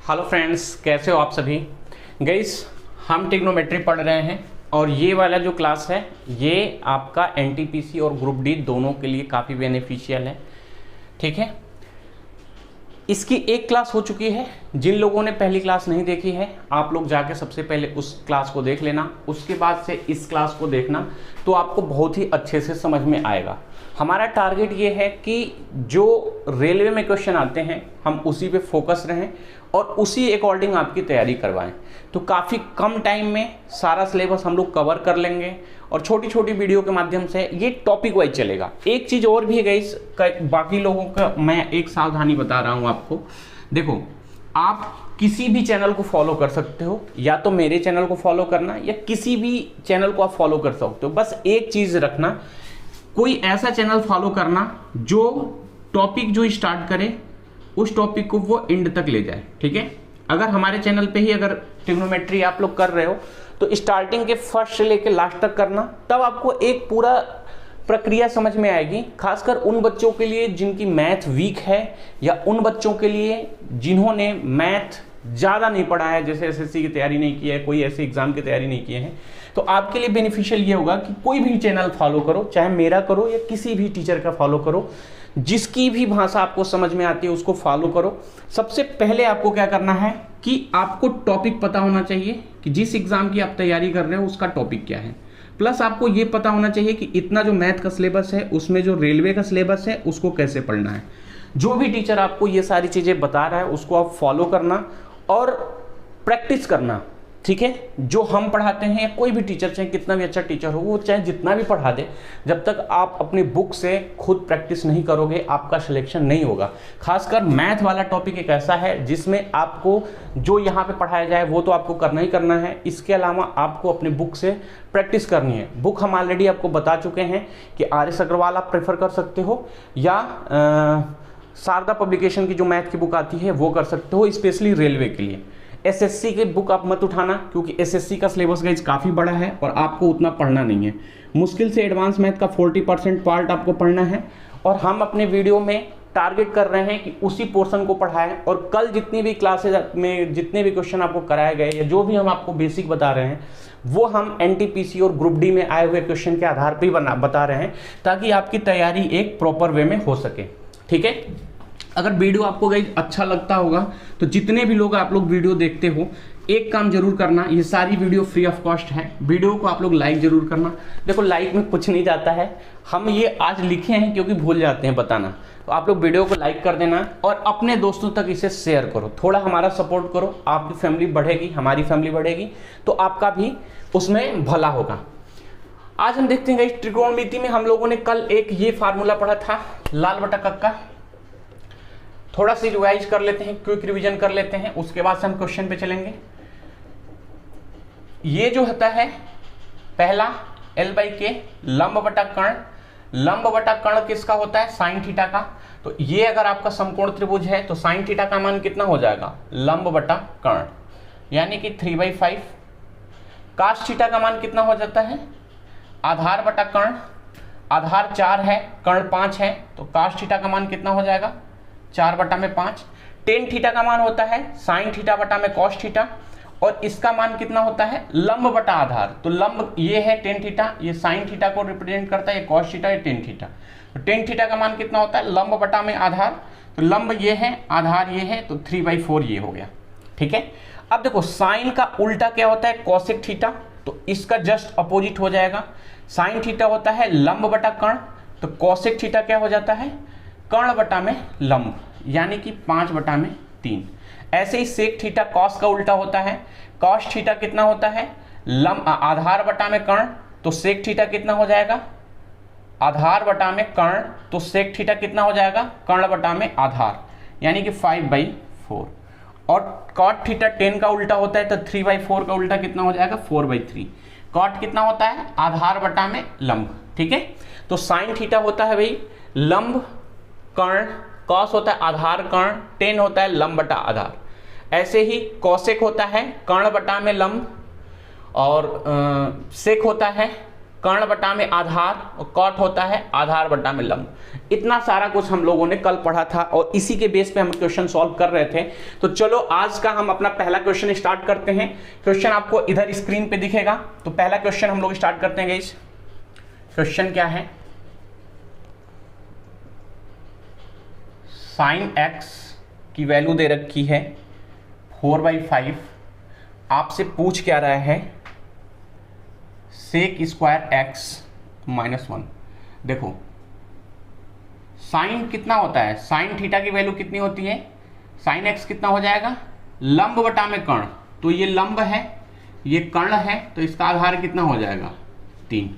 Hello friends, कैसे हो आप सभी। गाइस, हम ट्रिग्नोमेट्री पढ़ रहे हैं और ये वाला जो क्लास है ये आपका एनटीपीसी और ग्रुप डी दोनों के लिए काफ़ी बेनिफिशियल है। ठीक है, इसकी एक क्लास हो चुकी है। जिन लोगों ने पहली क्लास नहीं देखी है आप लोग जाके सबसे पहले उस क्लास को देख लेना, उसके बाद से इस क्लास को देखना तो आपको बहुत ही अच्छे से समझ में आएगा। हमारा टारगेट ये है कि जो रेलवे में क्वेश्चन आते हैं हम उसी पे फोकस रहें और उसी अकॉर्डिंग आपकी तैयारी करवाएं। तो काफ़ी कम टाइम में सारा सिलेबस हम लोग कवर कर लेंगे और छोटी छोटी वीडियो के माध्यम से ये टॉपिक वाइज चलेगा। एक चीज़ और भी है गाइस, बाकी लोगों का मैं एक सावधानी बता रहा हूँ आपको। देखो, आप किसी भी चैनल को फॉलो कर सकते हो, या तो मेरे चैनल को फॉलो करना या किसी भी चैनल को आप फॉलो कर सकते हो। बस एक चीज़ रखना, कोई ऐसा चैनल फॉलो करना जो टॉपिक जो स्टार्ट करे उस टॉपिक को वो एंड तक ले जाए। ठीक है, अगर हमारे चैनल पे ही अगर ट्रिग्नोमेट्री आप लोग कर रहे हो तो स्टार्टिंग के फर्स्ट से लेकर लास्ट तक करना, तब आपको एक पूरा प्रक्रिया समझ में आएगी। खासकर उन बच्चों के लिए जिनकी मैथ वीक है या उन बच्चों के लिए जिन्होंने मैथ ज़्यादा नहीं पढ़ा है, जैसे एसएससी की तैयारी नहीं की है, कोई ऐसे एग्जाम की तैयारी नहीं किए हैं। तो आपके लिए बेनिफिशियल ये होगा कि कोई भी चैनल फॉलो करो, चाहे मेरा करो या किसी भी टीचर का फॉलो करो, जिसकी भी भाषा आपको समझ में आती है उसको फॉलो करो। सबसे पहले आपको क्या करना है कि आपको टॉपिक पता होना चाहिए कि जिस एग्जाम की आप तैयारी कर रहे हो उसका टॉपिक क्या है। प्लस आपको ये पता होना चाहिए कि इतना जो मैथ का सिलेबस है उसमें जो रेलवे का सिलेबस है उसको कैसे पढ़ना है। जो भी टीचर आपको ये सारी चीज़ें बता रहा है उसको आप फॉलो करना और प्रैक्टिस करना। ठीक है, जो हम पढ़ाते हैं या कोई भी टीचर, चाहे कितना भी अच्छा टीचर हो, वो चाहे जितना भी पढ़ा दे, जब तक आप अपनी बुक से खुद प्रैक्टिस नहीं करोगे आपका सिलेक्शन नहीं होगा। खासकर मैथ वाला टॉपिक एक ऐसा है जिसमें आपको जो यहाँ पे पढ़ाया जाए वो तो आपको करना ही करना है, इसके अलावा आपको अपनी बुक से प्रैक्टिस करनी है। बुक हम ऑलरेडी आपको बता चुके हैं कि RS अग्रवाल आप प्रेफर कर सकते हो या शारदा पब्लिकेशन की जो मैथ की बुक आती है वो कर सकते हो, स्पेशली रेलवे के लिए। एसएससी की बुक आप मत उठाना क्योंकि एसएससी का सिलेबस गाइस काफ़ी बड़ा है और आपको उतना पढ़ना नहीं है। मुश्किल से एडवांस मैथ का 40% पार्ट आपको पढ़ना है और हम अपने वीडियो में टारगेट कर रहे हैं कि उसी पोर्शन को पढ़ाएं। और कल जितनी भी क्लासेज में जितने भी क्वेश्चन आपको कराए गए या जो भी हम आपको बेसिक बता रहे हैं वो हम एनटीपीसी और ग्रुप डी में आए हुए क्वेश्चन के आधार पर ही बता रहे हैं ताकि आपकी तैयारी एक प्रॉपर वे में हो सके। ठीक है, अगर वीडियो आपको गाइस अच्छा लगता होगा तो जितने भी लोग आप लोग वीडियो देखते हो एक काम जरूर करना, ये सारी वीडियो फ्री ऑफ कॉस्ट है, वीडियो को आप लोग लाइक जरूर करना। देखो, लाइक में कुछ नहीं जाता है, हम ये आज लिखे हैं क्योंकि भूल जाते हैं बताना। तो आप लोग वीडियो को लाइक कर देना और अपने दोस्तों तक इसे शेयर करो, थोड़ा हमारा सपोर्ट करो। आपकी फैमिली बढ़ेगी, हमारी फैमिली बढ़ेगी तो आपका भी उसमें भला होगा। आज हम देखते हैं गाइस, त्रिकोणमिति में हम लोगों ने कल एक ये फार्मूला पढ़ा था, लाल बटा कक्का। थोड़ा सी रिवाइज कर लेते हैं, क्विक रिवीजन कर लेते हैं, उसके बाद से हम क्वेश्चन पे चलेंगे। ये जो होता है पहला L/K लंब बटा कर्ण। लंब बटा कर्ण किसका होता है? साइन थीटा का। तो ये अगर आपका समकोण त्रिभुज है तो साइन थीटा का मान कितना हो जाएगा? लंब बटा कर्ण, यानी कि 3/5। काश थीटा का मान कितना हो जाता है? आधार बटा कर्ण। आधार 4 है, कर्ण 5 है, तो काश थीटा का मान कितना हो जाएगा? 4/5। टेन थीटा का मान होता है साइन थीटा बटा में कॉस थीटा और इसका मान कितना होता है? लंब बटा आधार। तो लंब ये है टेन थीटा, ये साइन थीटा को रिप्रेजेंट करता है, ये कॉस थीटा, ये टेन थीटा। तो टेन थीटा का मान कितना होता है? लंब बटा में आधार। तो लंब ये है, आधार ये है, तो 3/4 ये हो गया। ठीक है, अब देखो साइन का उल्टा क्या होता है? Cosec theta. तो इसका जस्ट अपोजिट हो जाएगा। साइन थीटा होता है लंब बटा कर्ण, तो कॉसेक थीटा क्या हो जाता है? कर्ण बटा में लंब, यानी कि 5/3। ऐसे ही सेक थीटा कॉस का उल्टा होता है। कॉस थीटा कितना होता है? लंब आधार बटा में कर्ण, तो सेक थीटा कितना हो जाएगा? आधार बटा में कर्ण, तो सेक थीटा कितना हो जाएगा? कर्ण बटा में आधार, यानी कि 5/4। और कॉट थीटा 10 का उल्टा होता है, तो 3/4 का उल्टा कितना हो जाएगा? 4/3। कॉट कितना होता है? आधार बटा में लंब। ठीक है, तो साइन थीटा होता है भाई लंब कर्ण, कॉस होता है आधार कर्ण, टेन होता है लंब बटा आधार। ऐसे ही कॉसेक होता है कर्ण बटा में लंब और सेक होता है कर्ण बटा में आधार, और कॉट होता है आधार बटा में लंब। इतना सारा कुछ हम लोगों ने कल पढ़ा था और इसी के बेस पे हम क्वेश्चन सॉल्व कर रहे थे। तो चलो आज का हम अपना पहला क्वेश्चन स्टार्ट करते हैं। क्वेश्चन आपको इधर स्क्रीन पे दिखेगा। तो पहला क्वेश्चन हम लोग स्टार्ट करते हैं गाइस। क्वेश्चन क्या है, साइन एक्स की वैल्यू दे रखी है 4/5। आपसे पूछ क्या रहा है, सेक स्क्वायर एक्स -1। देखो साइन कितना होता है, साइन थीटा की वैल्यू कितनी होती है, साइन एक्स कितना हो जाएगा, लंब बटा में कर्ण। तो ये लंब है, ये कर्ण है, तो इसका आधार कितना हो जाएगा 3।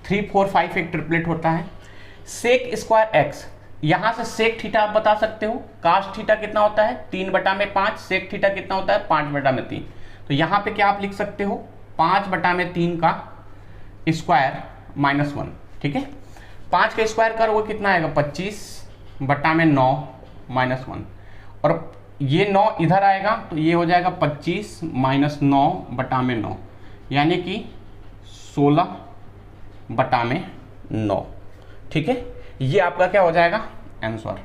3 4 5 एक ट्रिपलेट होता है। सेक स्क्वायर एक्स, यहां से सेक थीटा आप बता सकते हो, कास्ट थीटा कितना होता है 3/5, सेक थीटा कितना होता है 5/3। तो यहां पे क्या आप लिख सकते हो 5/3 का स्क्वायर -1। ठीक है, 5 का स्क्वायर करोगे कितना आएगा 25/9 -1, और ये 9 इधर आएगा तो ये हो जाएगा 25 - 9/9, यानी कि 16/9। ठीक है, ये आपका क्या हो जाएगा आंसर।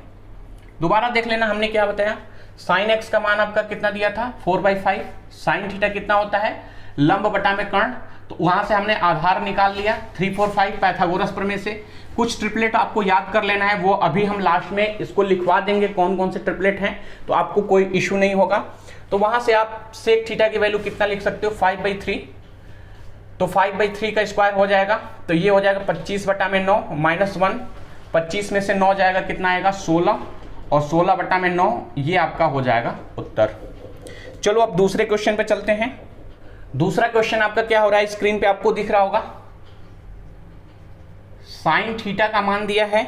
दोबारा देख लेना हमने क्या बताया, साइन एक्स का मान आपका कितना दिया था 4/5, साइन थीटा कितना होता है लंब बटा में कर्ण, तो वहां से हमने आधार निकाल लिया 3 4 5 पाइथागोरस प्रमेय से। कुछ ट्रिपलेट आपको याद कर लेना है, वो अभी हम लास्ट में इसको लिखवा देंगे कौन कौन से ट्रिपलेट हैं, तो आपको कोई इश्यू नहीं होगा। तो वहां से आप सेक थीटा की वैल्यू कितना लिख सकते हो 5/3, तो 5/3 का स्क्वायर हो जाएगा, तो ये हो जाएगा 25/9 -1, 25 में से 9 जाएगा कितना आएगा 16, और 16/9 ये आपका हो जाएगा उत्तर। चलो अब दूसरे क्वेश्चन पे चलते हैं। दूसरा क्वेश्चन आपका क्या हो रहा है, स्क्रीन पे आपको दिख रहा होगा। साइन थीटा का मान दिया है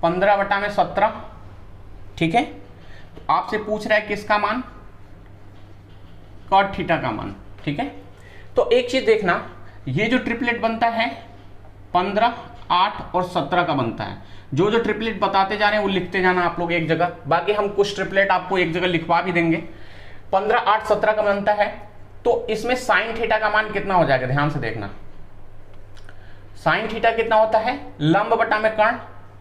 15/17। ठीक है, तो आपसे पूछ रहा है किसका मान, कॉट थीटा का मान। ठीक है, तो एक चीज देखना, ये जो ट्रिपलेट बनता है 15, 8 और 17 का बनता है। जो जो ट्रिपलेट बताते जा रहे हैं वो लिखते जाना आप लोग एक जगह, बाकी हम कुछ ट्रिपलेट आपको एक जगह लिखवा भी देंगे। 15, 8, 17 का बनता है, तो इसमें साइन थीटा का मान कितना हो जाएगा, ध्यान से देखना। साइन थीटा कितना होता है लंब बटा में कर्ण,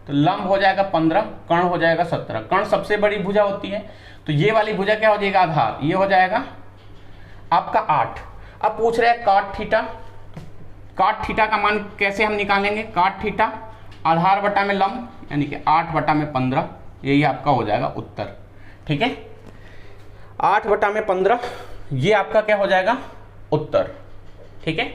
तो लंब हो जाएगा 15, कर्ण हो जाएगा 17। कर्ण सबसे बड़ी भुजा होती है, तो ये वाली भुजा क्या हो जाएगा आधार, ये हो जाएगा आपका 8। अब पूछ रहे हैं कॉट थीटा, कॉट थीटा का मान कैसे हम निकालेंगे, कॉट थीटा आधार बटा में लंब, यानी कि 8/15, यही आपका हो जाएगा उत्तर। ठीक है, 8/15 ये आपका क्या हो जाएगा उत्तर। ठीक है,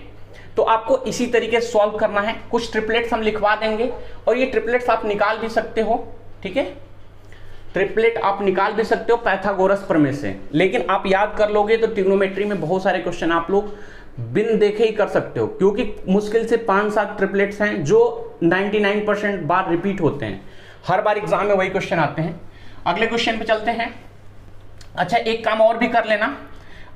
तो आपको इसी तरीके से सॉल्व करना है। कुछ ट्रिपलेट्स हम लिखवा देंगे, और ये ट्रिपलेट्स आप निकाल भी सकते हो। ठीक है, ट्रिपलेट आप निकाल भी सकते हो पाइथागोरस प्रमेय से, लेकिन आप याद कर लोगे तो ट्रिग्नोमेट्री में बहुत सारे क्वेश्चन आप लोग बिन देखे ही कर सकते हो, क्योंकि मुश्किल से 5-7 ट्रिपलेट्स हैं जो 99% बार रिपीट होते हैं, हर बार एग्जाम में वही क्वेश्चन आते हैं। अगले क्वेश्चन पे चलते हैं। अच्छा, एक काम और भी कर लेना,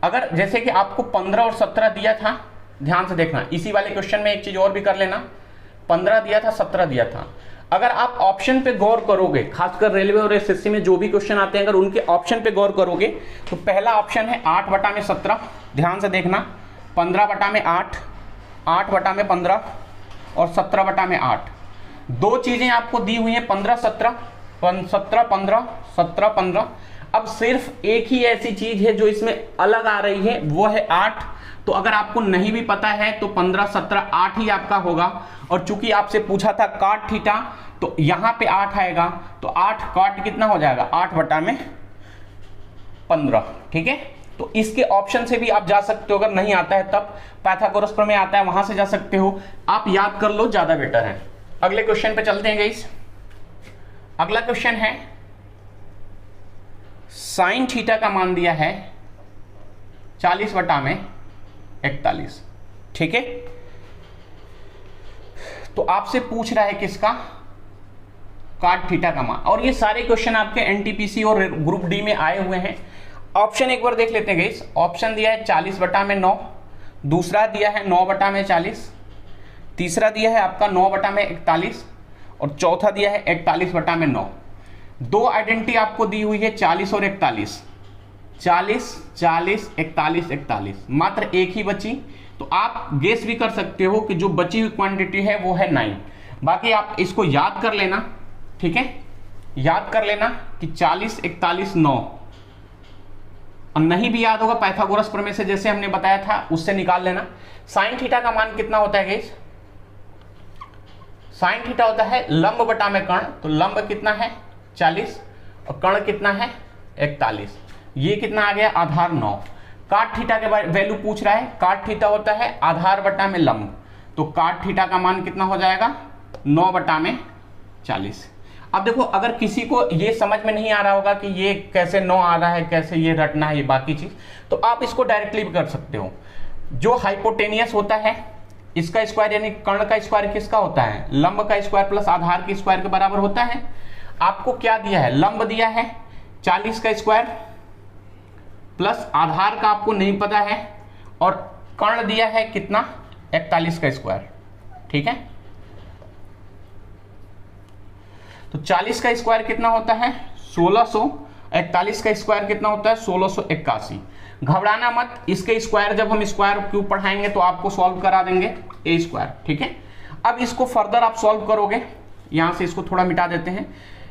अगर जैसे कि आपको 15 और 17 दिया था, ध्यान से देखना, इसी वाले क्वेश्चन में एक चीज और भी कर लेना, 15 दिया था 17 दिया था, अगर आप ऑप्शन पे गौर करोगे, खासकर रेलवे और एसएससी में जो भी क्वेश्चन आते हैं अगर उनके ऑप्शन पे गौर करोगे, तो पहला ऑप्शन है 8/17, ध्यान से देखना, 15/8, 8/15 और 17/8। दो चीजें आपको दी हुई हैं 15-17, 17-15, 17-15। अब सिर्फ एक ही ऐसी चीज है जो इसमें अलग आ रही है, वो है 8। तो अगर आपको नहीं भी पता है तो 15, 17, 8 ही आपका होगा। और चूंकि आपसे पूछा था कॉट थीटा, तो यहां पे 8 आएगा, तो 8 कॉट कितना हो जाएगा 8/15। ठीक है, तो इसके ऑप्शन से भी आप जा सकते हो, अगर नहीं आता है तब पाइथागोरस प्रमेय आता है, वहां से जा सकते हो। आप याद कर लो, ज्यादा बेटर है। अगले क्वेश्चन पे चलते हैं गाइस। अगला क्वेश्चन है, साइन थीटा का मान दिया है 40/41। ठीक है, तो आपसे पूछ रहा है किसका, कॉट थीटा का मान। और ये सारे क्वेश्चन आपके एनटीपीसी और ग्रुप डी में आए हुए हैं। ऑप्शन एक बार देख लेते हैं गाइस। ऑप्शन दिया है 40/9, दूसरा दिया है 9/40, तीसरा दिया है आपका 9/41, और चौथा दिया है 41/9। दो आइडेंटिटी आपको दी हुई है 40 और 41, 40, 40, 41, 41, मात्र एक ही बची तो आप गेस भी कर सकते हो कि जो बची हुई क्वांटिटी है वो है 9। बाकी आप इसको याद कर लेना, ठीक है, याद कर लेना कि 40, 41, 9। और नहीं भी याद होगा पाइथागोरस प्रमेय से जैसे हमने बताया था उससे निकाल लेना। साइन थीटा का मान कितना होता है गाइस? साइन थीटा होता है लंब बटा में कर्ण, तो लंब कितना है 40 और कर्ण कितना है 41। ये कितना आ गया आधार 9। काट थीटा के वैल्यू पूछ रहा है, काट थीटा होता है आधार बटा में लंब, तो काट थीटा का मान कितना हो जाएगा 9 बटा में 40। अब देखो अगर किसी को ये समझ में नहीं आ रहा होगा कि ये कैसे 9 आ रहा है, कैसे ये रटना है, ये बाकी चीज, तो आप इसको डायरेक्टली भी कर सकते हो। जो हाइपोटेनियस होता है इसका स्क्वायर यानी कर्ण का स्क्वायर किसका होता है? लंब का स्क्वायर प्लस आधार के स्क्वायर के बराबर होता है। आपको क्या दिया है? लंब दिया है 40 का स्क्वायर प्लस आधार का आपको नहीं पता है, और कर्ण दिया है कितना 41 का स्क्वायर, ठीक है। तो 40 का स्क्वायर कितना होता है 1600, 41 का स्क्वायर कितना होता है 1681। घबराना मत, इसके स्क्वायर जब हम स्क्वायर क्यूब पढ़ाएंगे तो आपको सॉल्व करा देंगे ए स्क्वायर, ठीक है। अब इसको फर्दर आप सॉल्व करोगे, यहां से इसको थोड़ा मिटा देते हैं,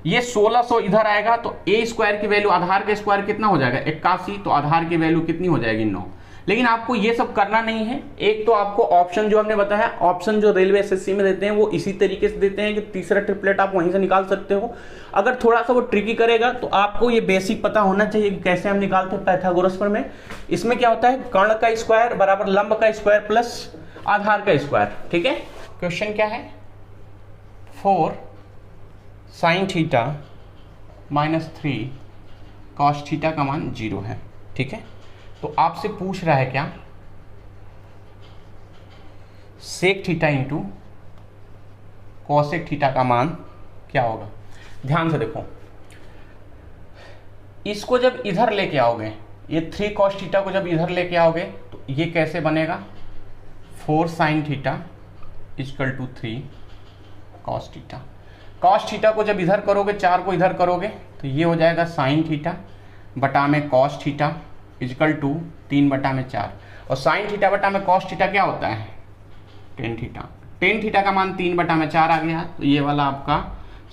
ये 1600 इधर आएगा तो ए स्क्वायर की वैल्यू आधार का स्क्वायर कितना हो जाएगा 81, तो आधार की वैल्यू कितनी हो जाएगी 9। लेकिन आपको ये सब करना नहीं है। एक तो आपको ऑप्शन जो हमने बताया, ऑप्शन जो रेलवे एसएससी में देते हैं वो इसी तरीके से देते हैं कि तीसरा ट्रिपलेट आप वहीं से निकाल सकते हो। अगर थोड़ा सा वो ट्रिकी करेगा तो आपको ये बेसिक पता होना चाहिए कि कैसे हम निकालते हैं पाइथागोरस प्रमेय। इसमें क्या होता है कर्ण का स्क्वायर बराबर लंब का स्क्वायर प्लस आधार का स्क्वायर, ठीक है। क्वेश्चन क्या है 4 sine theta minus 3 cos theta का मान 0 है, ठीक है। तो आपसे पूछ रहा है क्या sec theta into cosec theta का मान क्या होगा। ध्यान से देखो, इसको जब इधर लेके आओगे, ये 3 कॉस थीटा को जब इधर लेके आओगे तो ये कैसे बनेगा 4 sine theta equal to 3 cos theta. Cos theta को जब इधर करोगे, 4 को इधर करोगे तो ये हो जाएगा साइन थीटा बटा में कॉस थीटा इक्वल टू 3 बटा में 4, और साइन थीटा बटा में कॉस थीटा क्या होता है टेन थीटा। टेन थीटा का मान 3 बटा में 4 आ गया, तो ये वाला आपका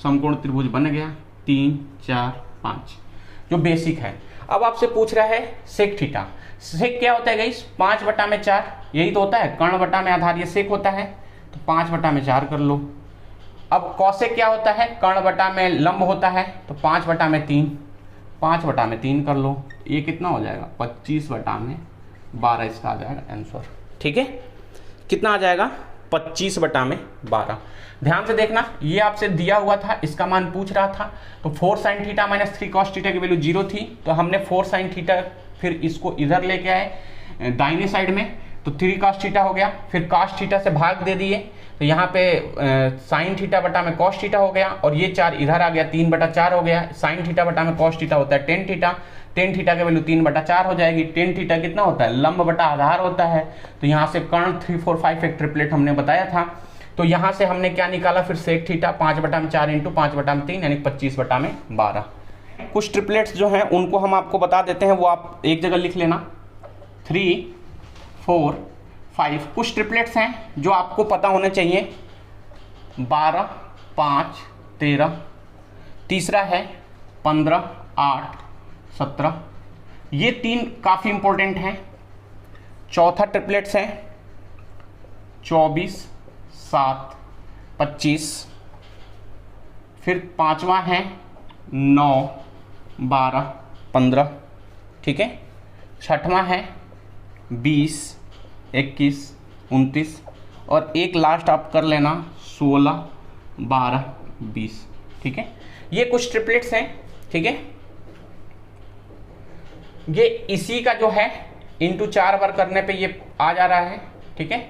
समकोण त्रिभुज बन गया 3, 4, 5, जो बेसिक है। अब आपसे पूछ रहा है सेक थीटा। सेक क्या होता है गाइस 5 बटा में 4, यही तो होता है कर्ण बटा में आधार, ये सेक होता है, तो 5 बटा में 4 कर लो। अब कॉसेक क्या होता है कर्ण बटा में लंब होता है, तो 5 बटा में 3, 5 बटा में 3 कर लो, ये कितना हो जाएगा 25 बटा में 12, इसका आ जाएगा आंसर, ठीक है। कितना आ जाएगा 25 बटा में 12। ध्यान से देखना, ये आपसे दिया हुआ था, इसका मान पूछ रहा था, तो 4 sine theta minus 3 cos theta की वैल्यू 0 थी, तो हमने 4 साइन थीटा फिर इसको इधर लेके आए दाहिने साइड में, तो 3 कॉस थीटा हो गया, फिर कॉस थीटा से भाग दे दिए, तो यहाँ पे साइन थीटा बटा में कॉस थीटा हो गया, और ये 4 इधर आ गया 3 बटा 4 हो गया। साइन थीटा बटा में कॉस थीटा होता है टेन थीटा, टेन थीटा की वैल्यू 3 बटा 4 हो जाएगी। टेन थीटा कितना होता है लंब बटा आधार होता है, तो यहाँ से कर्ण 3, 4, 5 एक ट्रिपलेट हमने बताया था, तो यहाँ से हमने क्या निकाला फिर सेक थीटा 5 बटा में 4 इंटू 5 बटा में 3 यानी 25 बटा में 12। कुछ ट्रिपलेट्स जो हैं उनको हम आपको बता देते हैं, वो आप एक जगह लिख लेना 3, 4, 5। कुछ ट्रिपलेट्स हैं जो आपको पता होने चाहिए 12, 5, 13, तीसरा है 15, 8, 17, ये 3 काफ़ी इंपॉर्टेंट हैं। चौथा ट्रिपलेट्स है 24, 7, 25, फिर पांचवा है 9, 12, 15, ठीक है। छठवां है 20, 21, 29, और एक लास्ट आप कर लेना 16, 12, 20, ठीक है। ये कुछ ट्रिपलेट्स हैं, ठीक है। ये इसी का जो है इंटू 4 बार करने पे ये आ जा रहा है, ठीक है,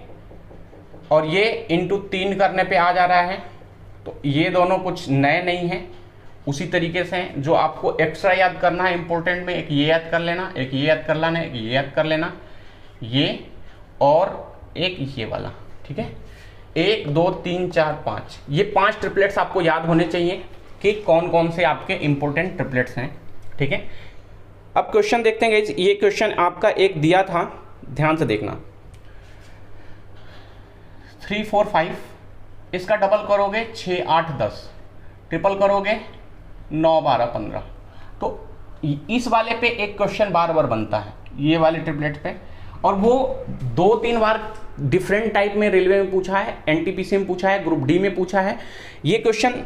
और ये इंटू 3 करने पे आ जा रहा है, तो ये दोनों कुछ नए नहीं हैं, उसी तरीके से जो आपको एक्स्ट्रा याद करना है इंपॉर्टेंट में, एक ये याद कर लेना, एक ये याद कर लेना, एक ये याद कर लेना, ये और एक ये वाला, ठीक है। 1, 2, 3, 4, 5, ये 5 ट्रिपलेट्स आपको याद होने चाहिए कि कौन कौन से आपके इंपॉर्टेंट ट्रिपलेट्स हैं, ठीक है। अब क्वेश्चन देखते हैं गाइस, ये क्वेश्चन आपका एक दिया था, ध्यान से देखना। 3 4 5, इसका डबल करोगे 6 8 10, ट्रिपल करोगे 9 12 15। तो इस वाले पे एक क्वेश्चन बार बार बनता है, ये वाले ट्रिपलेट पे, और वो 2-3 बार डिफरेंट टाइप में रेलवे में पूछा है, एनटीपीसी में पूछा है, ग्रुप डी में पूछा है। ये क्वेश्चन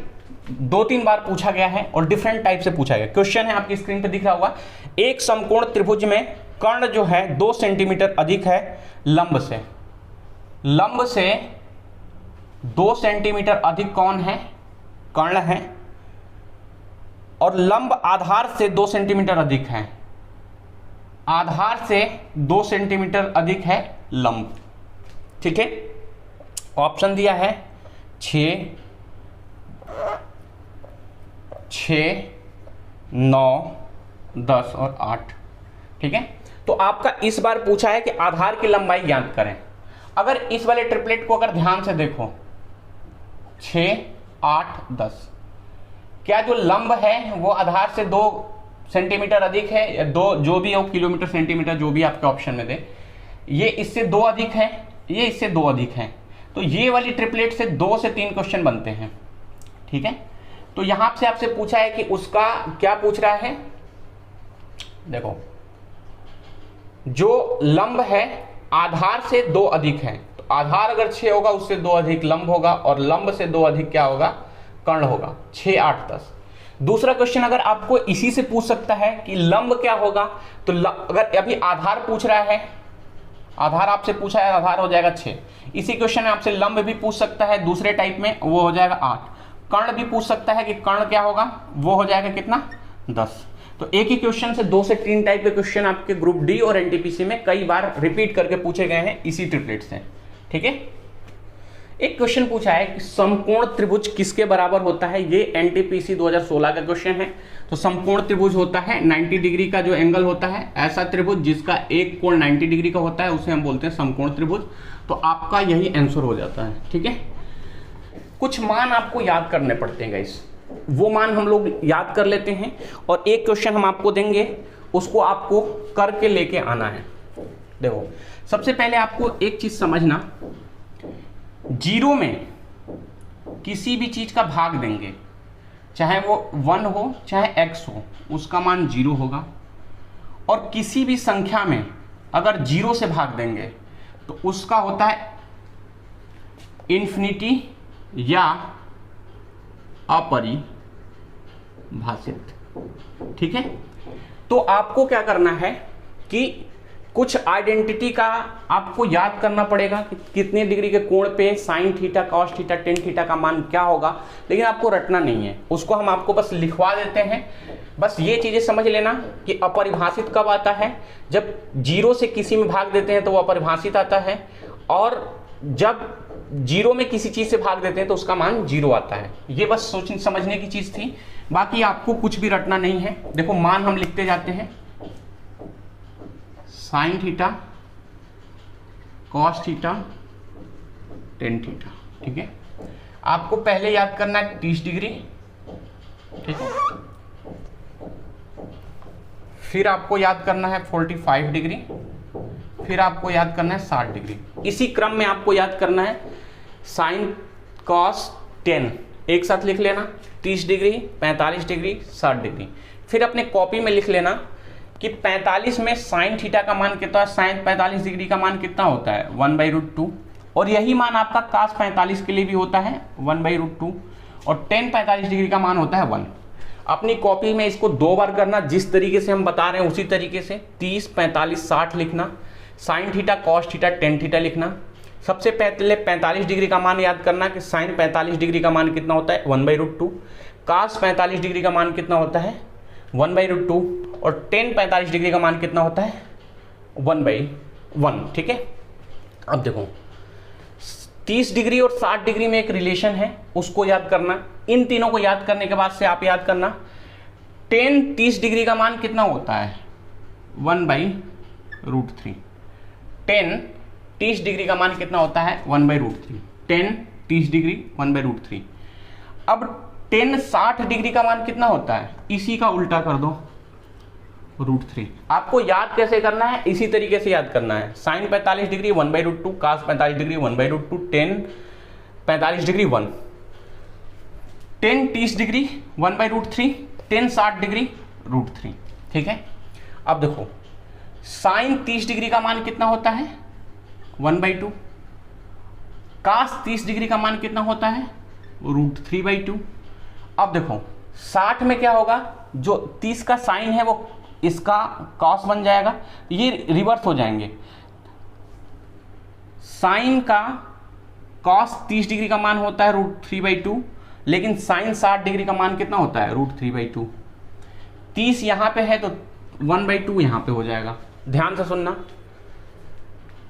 2-3 बार पूछा गया है और डिफरेंट टाइप से पूछा गया। क्वेश्चन है आपकी स्क्रीन पे दिख रहा होगा, एक समकोण त्रिभुज में कर्ण जो है 2 सेंटीमीटर अधिक है लंब से। लंब से 2 सेंटीमीटर अधिक कौन है? कर्ण है। और लंब आधार से 2 सेंटीमीटर अधिक है। आधार से 2 सेंटीमीटर अधिक है लंब। ठीक है, ऑप्शन दिया है 6 9 10 और 8। ठीक है, तो आपका इस बार पूछा है कि आधार की लंबाई ज्ञात करें। अगर इस वाले ट्रिपलेट को अगर ध्यान से देखो 6 8 10, क्या जो लंब है वो आधार से 2 सेंटीमीटर अधिक है, या 2 जो भी हो, किलोमीटर सेंटीमीटर जो भी आपके ऑप्शन में दे, ये इससे 2 अधिक है, ये इससे 2 अधिक है। तो ये वाली ट्रिपलेट से 2 से 3 क्वेश्चन बनते हैं। ठीक है, तो यहां से आपसे पूछा है कि उसका क्या पूछ रहा है, देखो जो लंब है आधार से 2 अधिक है, तो आधार अगर 6 होगा उससे 2 अधिक लंब होगा, और लंब से 2 अधिक क्या होगा? कर्ण होगा। 6 8 10। दूसरा क्वेश्चन अगर आपको इसी से पूछ सकता है कि लंब क्या होगा, तो अगर अभी आधार पूछ रहा है, आधार आपसे पूछा है, आधार हो जाएगा 6। इसी क्वेश्चन में आपसे लंब भी पूछ सकता है दूसरे टाइप में, वो हो जाएगा 8। कर्ण भी पूछ सकता है कि कर्ण क्या होगा, वो हो जाएगा कितना? 10। तो एक ही क्वेश्चन से 2 से 3 टाइप के क्वेश्चन आपके ग्रुप डी और एनटीपीसी में कई बार रिपीट करके पूछे गए हैं इसी ट्रिपलेट से। ठीक है, एक क्वेश्चन पूछा है कि समकोण त्रिभुज किसके बराबर होता है। ये एनटीपीसी 2016 का क्वेश्चन है। तो समकोण त्रिभुज होता है 90 डिग्री का जो एंगल होता है, ऐसा त्रिभुज जिसका एक कोण 90 डिग्री का होता है उसे हम बोलते हैं समकोण त्रिभुज। तो आपका यही आंसर हो जाता है। ठीक है, कुछ मान आपको याद करने पड़ते हैं गाइस, वो मान हम लोग याद कर लेते हैं, और एक क्वेश्चन हम आपको देंगे, उसको आपको करके लेके आना है। देखो, सबसे पहले आपको एक चीज समझना, जीरो में किसी भी चीज का भाग देंगे, चाहे वो 1 हो चाहे x हो, उसका मान 0 होगा। और किसी भी संख्या में अगर 0 से भाग देंगे तो उसका होता है इन्फिनिटी या अपरिभाषित। ठीक है, तो आपको क्या करना है कि कुछ आइडेंटिटी का आपको याद करना पड़ेगा कि कितने डिग्री के कोण पे sine theta, cos theta, tan theta का मान क्या होगा, लेकिन आपको रटना नहीं है, उसको हम आपको बस लिखवा देते हैं। बस ये चीजें समझ लेना कि अपरिभाषित कब आता है, जब 0 से किसी में भाग देते हैं तो वो अपरिभाषित आता है, और जब 0 में किसी चीज से भाग देते हैं तो उसका मान 0 आता है। ये बस सोचने समझने की चीज थी, बाकी आपको कुछ भी रटना नहीं है। देखो, मान हम लिखते जाते हैं, sine theta, cos theta, tan theta. ठीक है, आपको पहले याद करना है 30 डिग्री। ठीक है, फिर आपको याद करना है 45 डिग्री, फिर आपको याद करना है 60 डिग्री। इसी क्रम में आपको याद करना है साइन, कॉस, टेन, एक साथ लिख लेना, 30 डिग्री, 45 डिग्री, 60 डिग्री। फिर अपने कॉपी में लिख लेना कि 45 में साइन थीटा का मान कितना है, साइन 45 डिग्री का मान कितना होता है, 1/√2। और यही मान आपका cos 45 के लिए भी होता है 1/√2, और tan 45 डिग्री का मान होता है 1। अपनी कॉपी में इसको 2 बार करना, जिस तरीके से हम बता रहे हैं उसी तरीके से 30, 45, 60 लिखना, sine theta, cos theta, tan theta लिखना। सबसे पहले 45 डिग्री का मान याद करना कि साइन 45 डिग्री का मान कितना होता है, 1/√2। cos 45 डिग्री का मान कितना होता है, 1/√2, और tan 45 डिग्री का मान कितना होता है, 1/1। ठीक है, अब देखो 30 डिग्री और 60 डिग्री में एक रिलेशन है, उसको याद करना। इन तीनों को याद करने के बाद से आप याद करना tan 30 डिग्री का मान कितना होता है, 1/√3। tan 30 डिग्री का मान कितना होता है, 1/√3। tan 30 degree 1/√3। अब tan 60 डिग्री का मान कितना होता है, इसी का उल्टा कर दो, √3। आपको याद कैसे करना है, इसी तरीके से याद करना है। Sign 45 degree 1/√2, cos 45 degree 1/√2, tan 45 degree 1, ten 30 degree 1/√3, tan 60 degree √3। ठीक है, अब देखो साइन 30 डिग्री का मान कितना होता है 1/2, कास 30 डिग्री का मान कितना होता है √3/2। अब देखो 60 में क्या होगा, जो 30 का साइन है वो इसका कॉस बन जाएगा, ये रिवर्स हो जाएंगे। साइन का कॉस 30 डिग्री का मान होता है √3/2, लेकिन साइन 60 डिग्री का मान कितना होता है √3/2। 30 यहां पे है तो 1/2 यहां पे हो जाएगा। ध्यान से सुनना,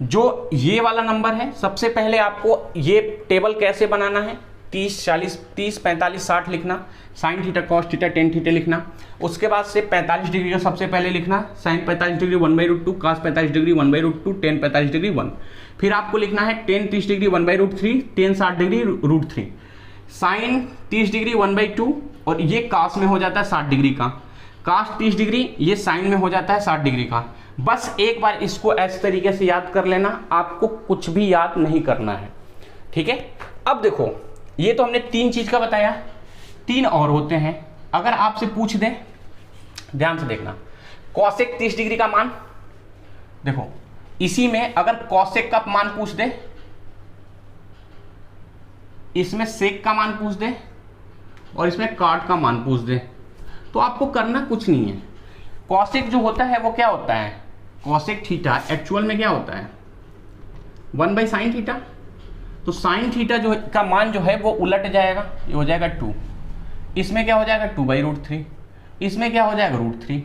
जो ये वाला नंबर है सबसे पहले आपको ये टेबल कैसे बनाना है, 30 40 30 45 60 लिखना, sine theta cos theta tan theta लिखना। उसके बाद से 45 डिग्री का सबसे पहले लिखना, sine 45 degree 1/√2, cos 45 degree 1/√2, tan 45 degree 1। फिर आपको लिखना है tan 30 degree 1/√3, tan 60 degree √3, sine 30 degree 1/2, और ये कास में हो जाता है 60 डिग्री का, कास 30 डिग्री ये साइन में हो जाता है 60 डिग्री का। बस एक बार इसको इस तरीके से याद कर लेना, आपको कुछ भी याद नहीं करना है। ठीक है, अब देखो ये तो हमने 3 चीज का बताया, 3 और होते हैं। अगर आपसे पूछ दे, ध्यान से देखना, कॉसेक 30 डिग्री का मान, देखो इसी में अगर कॉसेक का मान पूछ दे, इसमें सेक का मान पूछ दे, और इसमें काट का मान पूछ दे, तो आपको करना कुछ नहीं है। कॉसेक जो होता है वो क्या होता है, कॉसेक थीटा एक्चुअल में क्या होता है 1/sin थीटा। तो साइन थीटा जो का मान जो है वो उलट जाएगा, ये हो जाएगा 2, इसमें क्या हो जाएगा 2/√3, इसमें क्या हो जाएगा √3।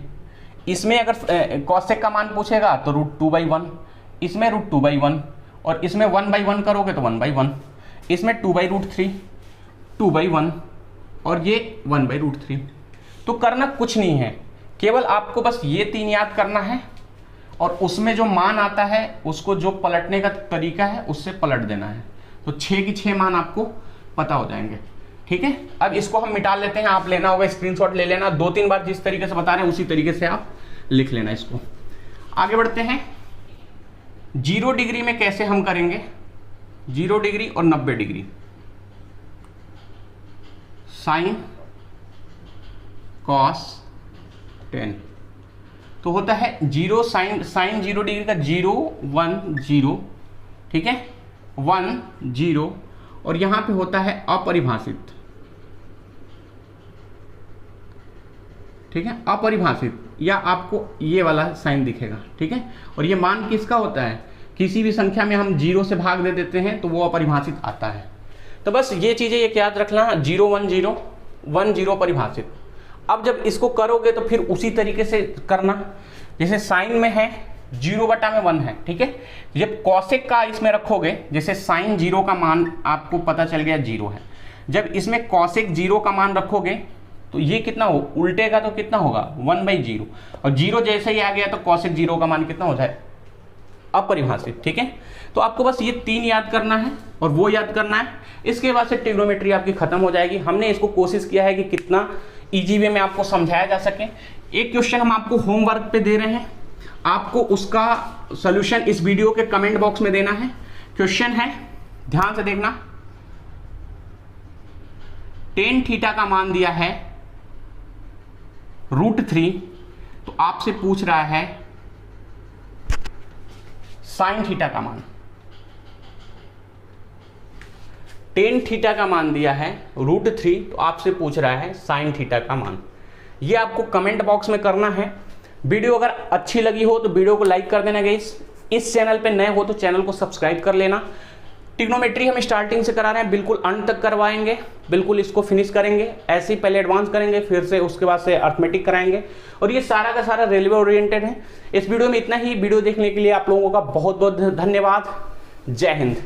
इसमें अगर कॉसेक का मान पूछेगा तो √2/1, इसमें √2/1, और इसमें 1/1 करोगे तो 1/1, इसमें 2/√3, 2/1, और ये 1/√3। तो करना कुछ नहीं है, केवल आपको बस ये 3 याद करना है, और उसमें जो मान आता है उसको जो पलटने का तरीका है उससे पलट देना है, तो 6 की 6 मान आपको पता हो जाएंगे। ठीक है, अब इसको हम मिटा लेते हैं, आप लेना होगा स्क्रीनशॉट ले लेना, 2-3 बार जिस तरीके से बता रहे हैं उसी तरीके से आप लिख लेना इसको। आगे बढ़ते हैं, 0 डिग्री में कैसे हम करेंगे, 0 डिग्री और 90 डिग्री, साइन कॉस 10, तो होता है 0 साइन 0 डिग्री का 0 1 0, ठीक है 1 0, और यहां पे होता है अपरिभाषित, ठीक है अपरिभाषित, या आपको ये वाला साइन दिखेगा। ठीक है, और ये मान किसका होता है, किसी भी संख्या में हम 0 से भाग दे देते हैं तो वो अपरिभाषित आता है। तो बस ये चीजें एक याद रखना, 0 1 0 1 0 परिभाषित। अब जब इसको करोगे तो फिर उसी तरीके से करना, जैसे साइन में है 0/1 है, ठीक है, जब कॉसेक का इसमें रखोगे, जैसे साइन 0 का मान आपको पता चल गया 0 है, जब इसमें कॉसेक 0 का मान रखोगे तो ये कितना हो, उल्टेगा तो कितना होगा 1/0, और 0 जैसे ही आ गया तो कॉसेक 0 का मान कितना हो जाए अपरिभाषित। ठीक है, तो आपको बस ये 3 याद करना है और वो याद करना है, इसके बाद से ट्रिग्नोमेट्री आपकी खत्म हो जाएगी। हमने इसको कोशिश किया है कि कितना इजी वे में आपको समझाया जा सके। एक क्वेश्चन हम आपको होमवर्क पे दे रहे हैं, आपको उसका सॉल्यूशन इस वीडियो के कमेंट बॉक्स में देना है। क्वेश्चन है, ध्यान से देखना, टेन थीटा का मान दिया है √3, तो आपसे पूछ रहा है साइन थीटा का मान। टेन थीटा का मान दिया है √3, तो आपसे पूछ रहा है साइन थीटा का मान। ये आपको कमेंट बॉक्स में करना है। वीडियो अगर अच्छी लगी हो तो वीडियो को लाइक कर देना गाइस। इस चैनल पे नए हो तो चैनल को सब्सक्राइब कर लेना। ट्रिग्नोमेट्री हम स्टार्टिंग से करा रहे हैं, बिल्कुल अंत तक करवाएंगे, बिल्कुल इसको फिनिश करेंगे। ऐसे ही पहले एडवांस करेंगे, फिर से उसके बाद से अर्थमेटिक कराएंगे, और ये सारा का सारा रेलवे ओरिएंटेड है। इस वीडियो में इतना ही। वीडियो देखने के लिए आप लोगों का बहुत बहुत धन्यवाद। जय हिंद।